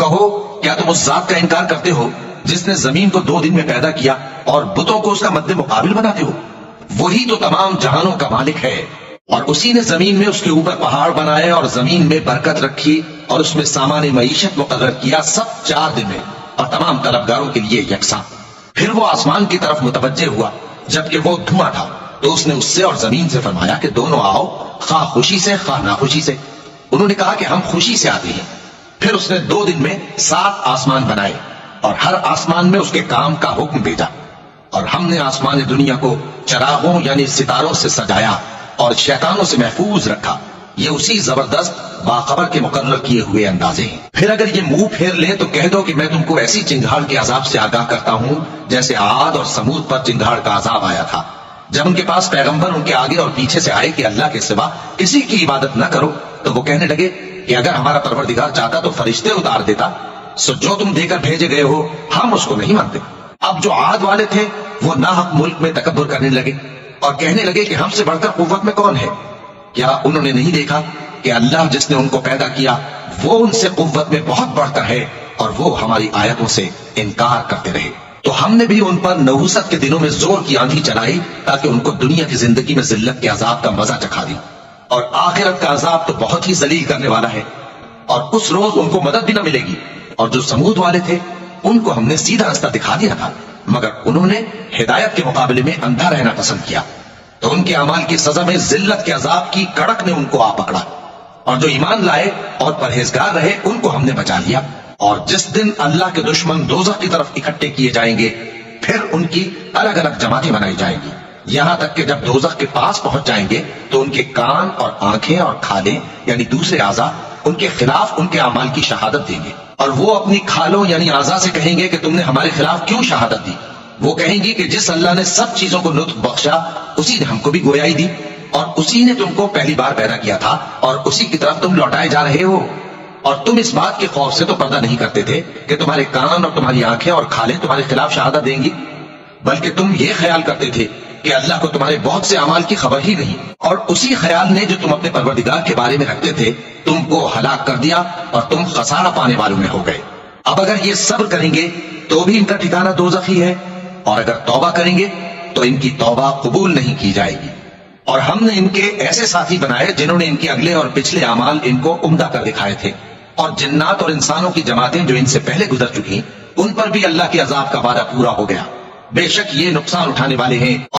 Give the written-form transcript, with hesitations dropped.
کہو کیا تم اس ذات کا انکار کرتے ہو جس نے زمین کو 2 دن میں پیدا کیا اور بتوں کو اس کا مد مقابل بناتے ہو؟ وہی تو تمام جہانوں کا مالک ہے، اور اسی نے زمین میں اس کے اوپر پہاڑ بنائے اور زمین میں برکت رکھی اور اس میں سامان معیشت مقرر کیا، سب 4 دن میں اور تمام طلبگاروں کے لیے یکساں۔ پھر وہ آسمان کی طرف متوجہ ہوا جبکہ وہ دھواں تھا، تو اس نے اس سے اور زمین سے فرمایا کہ دونوں آؤ، خواہ خوشی سے خواہ ناخوشی سے۔ انہوں نے کہا کہ ہم خوشی سے آتے ہیں۔ پھر اس نے 2 دن میں 7 آسمان بنائے اور ہر آسمان میں اس کے کام کا حکم بھیجا، اور ہم نے آسمان دنیا کو چراغوں یعنی ستاروں سے سجایا اور شیطانوں سے محفوظ رکھا۔ یہ اسی زبردست باخبر کے مقرر کیے ہوئے اندازے ہیں۔ پھر اگر یہ منہ پھیر لیں تو کہہ دو کہ میں تم کو ایسی چنگھاڑ کے عذاب سے آگاہ کرتا ہوں جیسے عاد اور سمود پر چنگھاڑ کا عذاب آیا تھا، جب ان کے پاس پیغمبر ان کے آگے اور پیچھے سے آئے کہ اللہ کے سوا کسی کی عبادت نہ کرو، تو وہ کہنے لگے کہ اگر ہمارا پروردگار چاہتا تو فرشتے اتار دیتا، سو جو تم دے کر بھیجے گئے ہو ہم اس کو نہیں مانتے۔ اب جو عاد والے تھے وہ ناحق ملک میں تکبر کرنے لگے اور کہنے لگے کہ ہم سے بڑھ کر قوت میں کون ہے؟ کیا انہوں نے نہیں دیکھا کہ اللہ جس نے ان کو پیدا کیا وہ ان سے قوت میں بہت بڑھ کر ہے، اور وہ ہماری آیتوں سے انکار کرتے رہے۔ تو ہم نے بھی ان پر نحوست کے دنوں میں زور کی آندھی چلائی تاکہ ان کو دنیا کی زندگی میں ذلت کے عذاب کا مزہ چکھا دی، اور آخرت کا عذاب تو بہت ہی ذلیل کرنے والا ہے، اور اس روز ان کو مدد بھی نہ ملے گی۔ اور جو سمود والے تھے ان کو ہم نے سیدھا راستہ دکھا دیا تھا، مگر انہوں نے ہدایت کے مقابلے میں اندھا رہنا پسند کیا، تو ان کے اعمال کی سزا میں ذلت کے عذاب کی کڑک نے ان کو آ پکڑا، اور جو ایمان لائے اور پرہیزگار رہے ان کو ہم نے بچا لیا۔ اور جس دن اللہ کے دشمن دوزخ کی طرف اکٹھے کیے جائیں گے پھر ان کی الگ الگ جماعتیں بنائی جائیں گی، یہاں تک کہ جب دوزخ کے پاس پہنچ جائیں گے تو ان کے کان اور آنکھیں اور کھالیں یعنی دوسرے اعضاء ان کے خلاف ان کے اعمال کی شہادت دیں گے، اور وہ اپنی کھالوں یعنی اعضاء سے کہیں گے کہ تم نے ہمارے خلاف کیوں شہادت دی؟ وہ کہیں گی کہ جس اللہ نے سب چیزوں کو لطف بخشا اسی نے ہم کو بھی گویائی دی، اور اسی نے تم کو پہلی بار پیدا کیا تھا اور اسی کی طرف تم لوٹائے جا رہے ہو، اور تم اس بات کے خوف سے تو پردہ نہیں کرتے تھے کہ تمہارے کان اور تمہاری آنکھیں اور کھالیں تمہارے خلاف شہادت دیں گی، بلکہ تم یہ خیال کرتے تھے کہ اللہ کو تمہارے بہت سے اعمال کی خبر ہی نہیں، اور اسی خیال نے جو تم اپنے پروردگار کے بارے میں رکھتے تھے تم کو ہلاک کر دیا اور تم خسارہ پانے والوں میں ہو گئے۔ اب اگر یہ صبر کریں گے تو بھی ان کا ٹھکانہ دوزخ ہی ہے، اور اگر توبہ کریں گے تو ان کی توبہ قبول نہیں کی جائے گی۔ اور ہم نے ان کے ایسے ساتھی بنائے جنہوں نے ان کے اگلے اور پچھلے اعمال ان کو عمدہ کر دکھائے تھے، اور جنات اور انسانوں کی جماعتیں جو ان سے پہلے گزر چکی ان پر بھی اللہ کے عذاب کا وعدہ پورا ہو گیا، بے شک یہ نقصان اٹھانے والے ہیں۔